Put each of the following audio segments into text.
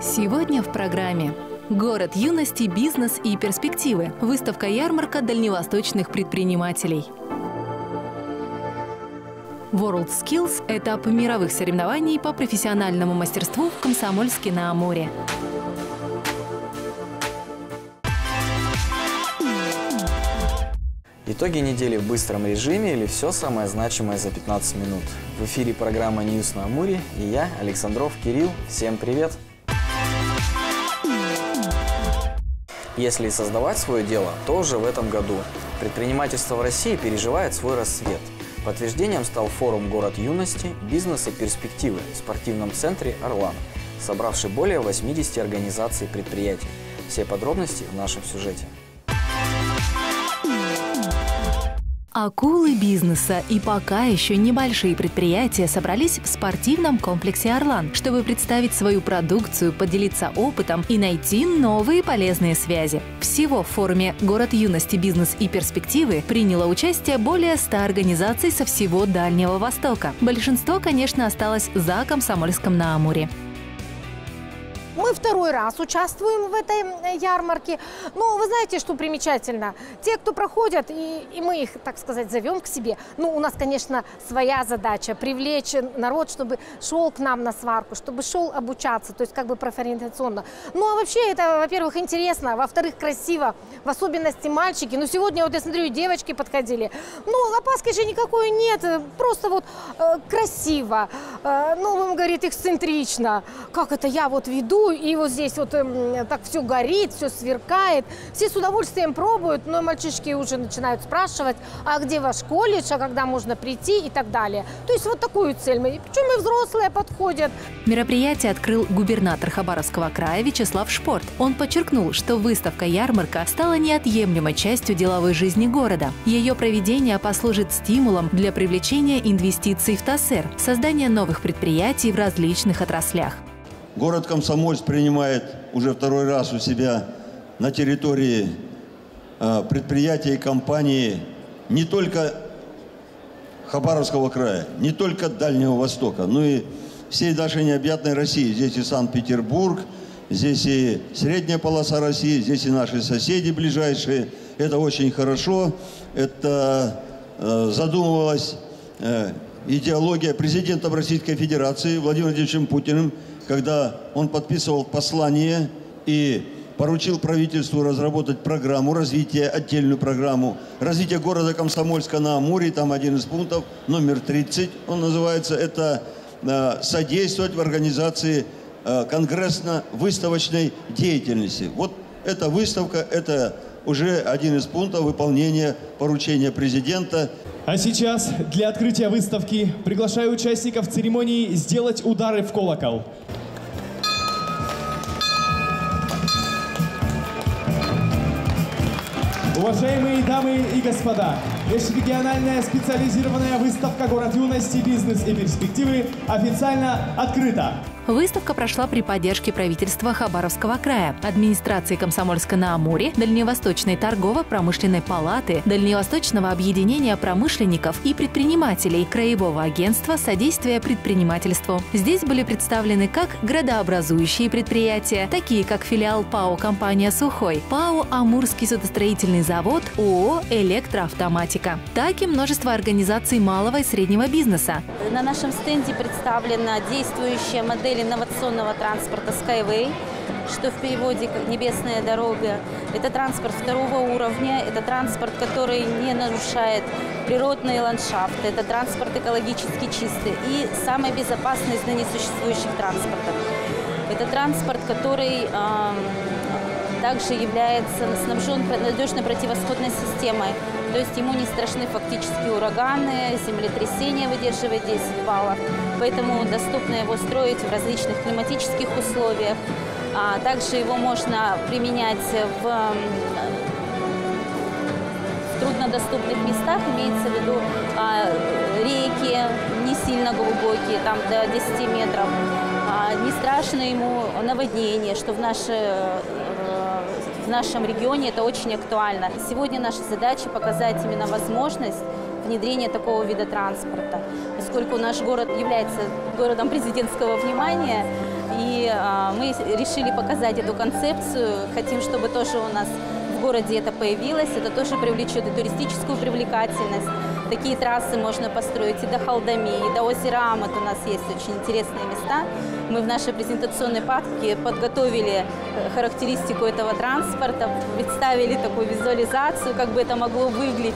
Сегодня в программе «Город юности, бизнес и перспективы». Выставка-ярмарка дальневосточных предпринимателей. WorldSkills – этап мировых соревнований по профессиональному мастерству в Комсомольске-на-Амуре. Итоги недели в быстром режиме или все самое значимое за 15 минут. В эфире программа «Ньюс на Амуре» и я, Александров Кирилл. Всем привет! Если создавать свое дело, то уже в этом году. Предпринимательство в России переживает свой расцвет. Подтверждением стал форум «Город юности, бизнес и перспективы» в спортивном центре «Орлан», собравший более 80 организаций и предприятий. Все подробности в нашем сюжете. Акулы бизнеса и пока еще небольшие предприятия собрались в спортивном комплексе «Орлан», чтобы представить свою продукцию, поделиться опытом и найти новые полезные связи. Всего в форуме «Город юности, бизнес и перспективы» приняло участие более 100 организаций со всего Дальнего Востока. Большинство, конечно, осталось за Комсомольском-на-Амуре. Мы второй раз участвуем в этой ярмарке. Но вы знаете, что примечательно? Те, кто проходят, и мы их, так сказать, зовем к себе. Ну, у нас, конечно, своя задача – привлечь народ, чтобы шел к нам на сварку, чтобы шел обучаться, то есть как бы профориентационно. Ну, а вообще это, во-первых, интересно, во-вторых, красиво, в особенности мальчики. Ну, сегодня, вот я смотрю, и девочки подходили. Ну, опаски же никакой нет, просто вот красиво. Ну, он говорит, эксцентрично. Как это я вот веду? И вот здесь вот так все горит, все сверкает. Все с удовольствием пробуют, но мальчишки уже начинают спрашивать, а где ваш колледж, а когда можно прийти и так далее. То есть вот такую цель. Причем и взрослые подходят. Мероприятие открыл губернатор Хабаровского края Вячеслав Шпорт. Он подчеркнул, что выставка-ярмарка стала неотъемлемой частью деловой жизни города. Ее проведение послужит стимулом для привлечения инвестиций в ТАСЭР, создания новых предприятий в различных отраслях. Город Комсомольск принимает уже второй раз у себя на территории предприятия и компании не только Хабаровского края, не только Дальнего Востока, но и всей нашей необъятной России. Здесь и Санкт-Петербург, здесь и средняя полоса России, здесь и наши соседи ближайшие. Это очень хорошо. Это задумывалась идеология президента Российской Федерации Владимиром Владимировичем Путиным, когда он подписывал послание и поручил правительству разработать программу развития, отдельную программу развития города Комсомольска-на-Амуре. Там один из пунктов, номер 30, он называется, это содействовать в организации конгрессно-выставочной деятельности. Вот эта выставка, это уже один из пунктов выполнения поручения президента. А сейчас для открытия выставки приглашаю участников церемонии сделать удары в колокол. Уважаемые дамы и господа, межрегиональная специализированная выставка «Город юности, бизнес и перспективы» официально открыта. Выставка прошла при поддержке правительства Хабаровского края, администрации Комсомольска-на-Амуре, Дальневосточной торгово-промышленной палаты, Дальневосточного объединения промышленников и предпринимателей, Краевого агентства содействия предпринимательству. Здесь были представлены как градообразующие предприятия, такие как филиал ПАО «Компания Сухой», ПАО «Амурский судостроительный завод», ООО «Электроавтоматика», так и множество организаций малого и среднего бизнеса. На нашем стенде представлена действующая модель инновационного транспорта Skyway, что в переводе как «небесная дорога». Это транспорт второго уровня, это транспорт, который не нарушает природные ландшафты, это транспорт экологически чистый и самый безопасный из ныне существующих транспортов. Это транспорт, который также является снабжен надежной противосходной системой. То есть ему не страшны фактически ураганы, землетрясения выдерживает 10 баллов. Поэтому доступно его строить в различных климатических условиях. Также его можно применять в труднодоступных местах, имеется в виду реки не сильно глубокие, там до 10 метров. Не страшно ему наводнение, что в нашем регионе это очень актуально. Сегодня наша задача показать именно возможность внедрение такого вида транспорта, поскольку наш город является городом президентского внимания, и мы решили показать эту концепцию, хотим, чтобы тоже у нас в городе это появилось, это тоже привлечет и туристическую привлекательность. Такие трассы можно построить и до Халдами, и до озера Амат у нас есть очень интересные места. Мы в нашей презентационной папке подготовили характеристику этого транспорта, представили такую визуализацию, как бы это могло выглядеть.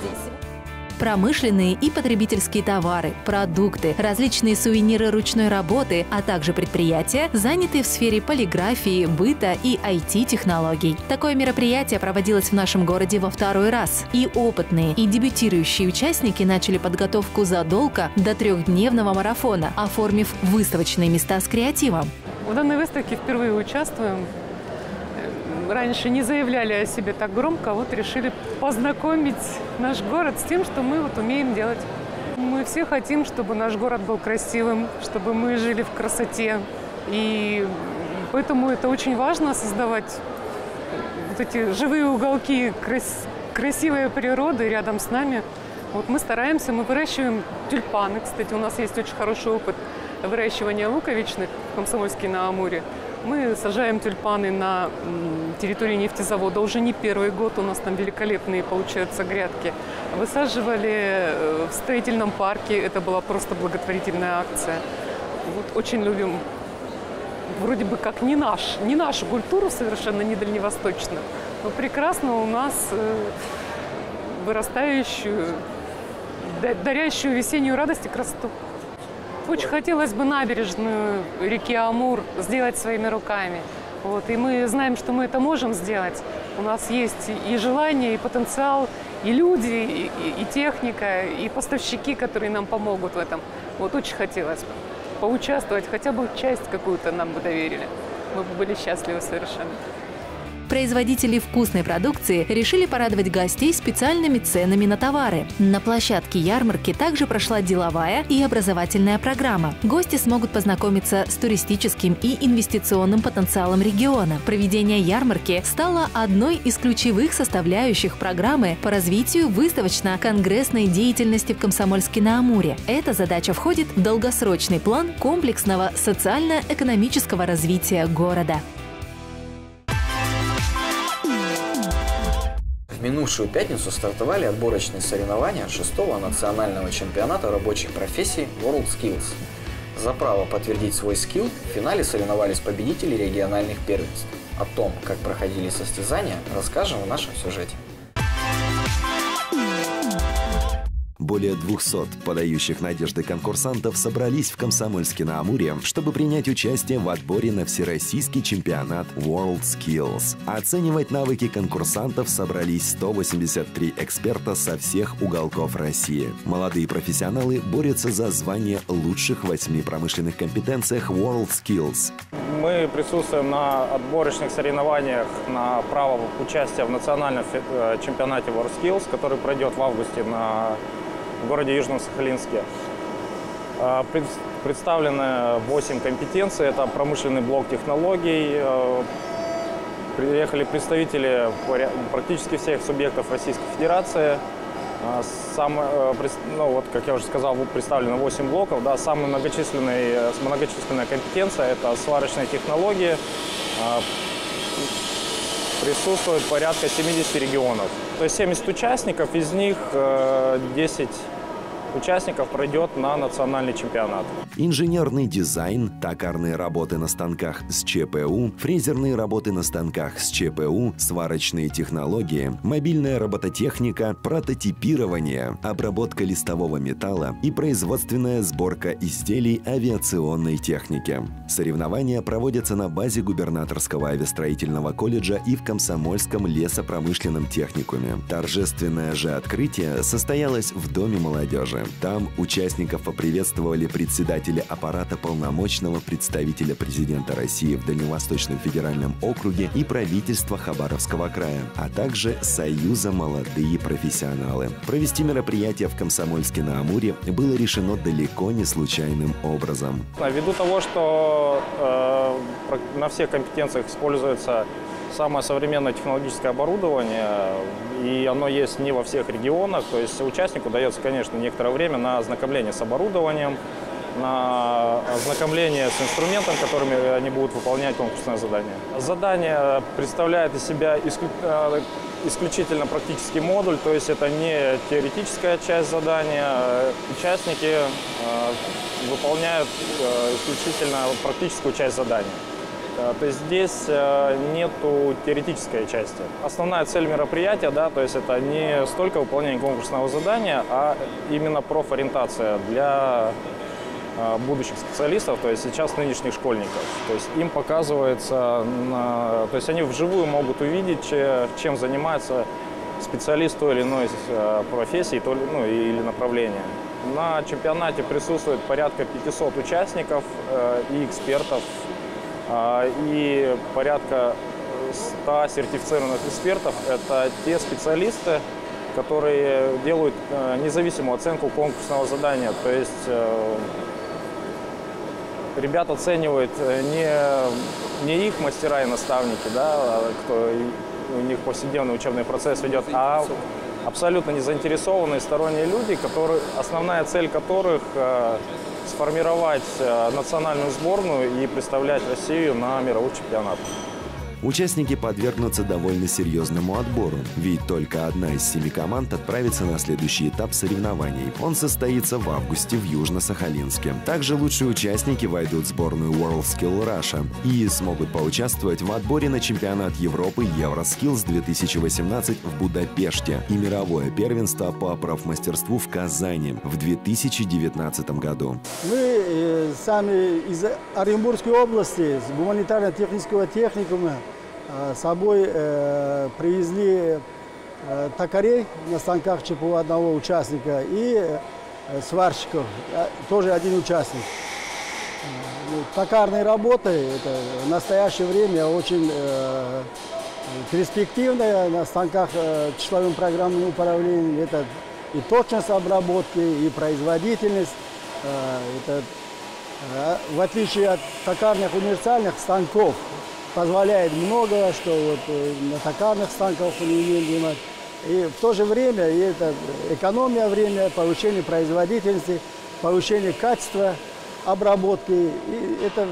Промышленные и потребительские товары, продукты, различные сувениры ручной работы, а также предприятия, занятые в сфере полиграфии, быта и IT-технологий. Такое мероприятие проводилось в нашем городе во второй раз. И опытные, и дебютирующие участники начали подготовку задолго до 3-дневного марафона, оформив выставочные места с креативом. В данной выставке впервые участвуем. Раньше не заявляли о себе так громко, а вот решили познакомить наш город с тем, что мы вот умеем делать. Мы все хотим, чтобы наш город был красивым, чтобы мы жили в красоте. И поэтому это очень важно создавать вот эти живые уголки красивой природы рядом с нами. Вот мы стараемся, мы выращиваем тюльпаны. Кстати, у нас есть очень хороший опыт выращивания луковичных в Комсомольске-на-Амуре. Мы сажаем тюльпаны на территории нефтезавода. Уже не первый год, у нас там великолепные получаются грядки. Высаживали в строительном парке, это была просто благотворительная акция. Вот очень любим, вроде бы как не нашу культуру, совершенно не дальневосточную, но прекрасно у нас вырастающую, дарящую весеннюю радость и красоту. Очень хотелось бы набережную реки Амур сделать своими руками. Вот. И мы знаем, что мы это можем сделать. У нас есть и желание, и потенциал, и люди, и техника, и поставщики, которые нам помогут в этом. Вот очень хотелось бы поучаствовать, хотя бы часть какую-то нам бы доверили. Мы бы были счастливы совершенно. Производители вкусной продукции решили порадовать гостей специальными ценами на товары. На площадке ярмарки также прошла деловая и образовательная программа. Гости смогут познакомиться с туристическим и инвестиционным потенциалом региона. Проведение ярмарки стало одной из ключевых составляющих программы по развитию выставочно-конгрессной деятельности в Комсомольске-на-Амуре. Эта задача входит в долгосрочный план комплексного социально-экономического развития города. В минувшую пятницу стартовали отборочные соревнования 6-го национального чемпионата рабочих профессий WorldSkills. За право подтвердить свой скилл в финале соревновались победители региональных первенств. О том, как проходили состязания, расскажем в нашем сюжете. Более 200 подающих надежды конкурсантов собрались в Комсомольске-на-Амуре, чтобы принять участие в отборе на всероссийский чемпионат WorldSkills. Оценивать навыки конкурсантов собрались 183 эксперта со всех уголков России. Молодые профессионалы борются за звание лучших в 8 промышленных компетенциях WorldSkills. Мы присутствуем на отборочных соревнованиях на право участия в национальном чемпионате WorldSkills, который пройдет в августе в городе Южном Сахалинске. Представлены 8 компетенций. Это промышленный блок технологий. Приехали представители практически всех субъектов Российской Федерации. Как я уже сказал, представлено 8 блоков. Да, самая многочисленная компетенция – это сварочные технологии. Присутствует порядка 70 регионов. То есть 70 участников, из них 10 участников пройдет на национальный чемпионат. Инженерный дизайн, токарные работы на станках с ЧПУ, фрезерные работы на станках с ЧПУ, сварочные технологии, мобильная робототехника, прототипирование, обработка листового металла и производственная сборка изделий авиационной техники. Соревнования проводятся на базе губернаторского авиастроительного колледжа и в Комсомольском лесопромышленном техникуме. Торжественное же открытие состоялось в Доме молодежи. Там участников поприветствовали председатели аппарата полномочного представителя президента России в Дальневосточном федеральном округе и правительства Хабаровского края, а также Союза молодые профессионалы. Провести мероприятие в Комсомольске-на-Амуре было решено далеко не случайным образом. Ввиду того, что на всех компетенциях используется самое современное технологическое оборудование, и оно есть не во всех регионах. То есть участнику дается, конечно, некоторое время на ознакомление с оборудованием, на ознакомление с инструментом, которыми они будут выполнять конкурсное задание. Задание представляет из себя исключительно практический модуль, то есть это не теоретическая часть задания. Участники выполняют исключительно практическую часть задания. То есть здесь нету теоретической части. Основная цель мероприятия, да, то есть это не столько выполнение конкурсного задания, а именно профориентация для будущих специалистов, то есть сейчас нынешних школьников. То есть им показывается, то есть они вживую могут увидеть, чем занимается специалист той или иной профессии, или направления. На чемпионате присутствует порядка 500 участников и экспертов, и порядка 100 сертифицированных экспертов. Это те специалисты, которые делают независимую оценку конкурсного задания. То есть ребят оценивают не их мастера и наставники, да, кто у них повседневный учебный процесс ведет, а абсолютно незаинтересованные сторонние люди, основная цель которых сформировать национальную сборную и представлять Россию на мировых чемпионатах. Участники подвергнутся довольно серьезному отбору, ведь только одна из 7 команд отправится на следующий этап соревнований. Он состоится в августе в Южно-Сахалинске. Также лучшие участники войдут в сборную WorldSkill Russia и смогут поучаствовать в отборе на чемпионат Европы EuroSkills 2018 в Будапеште и мировое первенство по профмастерству в Казани в 2019 году. Мы сами из Оренбургской области, с гуманитарно-технического техникума, с собой привезли токарей на станках ЧПУ одного участника и сварщиков, тоже один участник. Токарные работы это в настоящее время очень перспективная на станках числовым программным управлением. Это и точность обработки, и производительность. Это, в отличие от токарных универсальных станков, позволяет много, что вот на токарных станках мы умеем занимать. И в то же время и это экономия времени, повышение производительности, повышение качества обработки. И это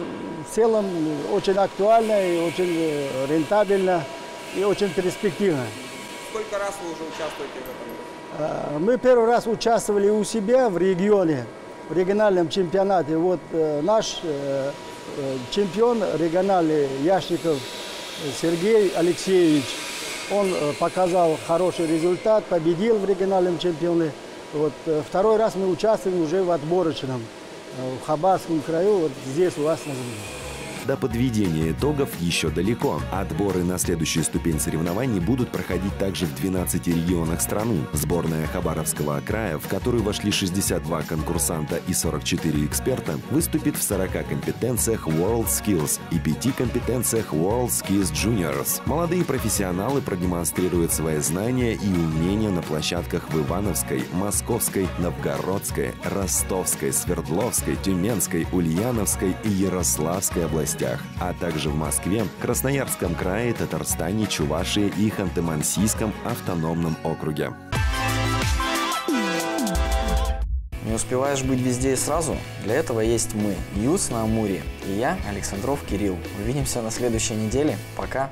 в целом очень актуально и очень рентабельно и очень перспективно. Сколько раз вы уже участвуете в этом? Мы первый раз участвовали у себя в регионе, в региональном чемпионате. Вот наш чемпион региональный Яшников Сергей Алексеевич, он показал хороший результат, победил в региональном чемпионате. Вот, второй раз мы участвуем уже в отборочном, в Хабаровском краю, вот здесь у вас на земле. До подведения итогов еще далеко. Отборы на следующую ступень соревнований будут проходить также в 12 регионах страны. Сборная Хабаровского края, в которую вошли 62 конкурсанта и 44 эксперта, выступит в 40 компетенциях WorldSkills и 5 компетенциях WorldSkills Juniors. Молодые профессионалы продемонстрируют свои знания и умения на площадках в Ивановской, Московской, Новгородской, Ростовской, Свердловской, Тюменской, Ульяновской и Ярославской областях, а также в Москве, Красноярском крае, Татарстане, Чувашии и Ханты-Мансийском автономном округе. Не успеваешь быть везде и сразу? Для этого есть мы, Ньюс на Амуре, и я, Александров Кирилл. Увидимся на следующей неделе. Пока!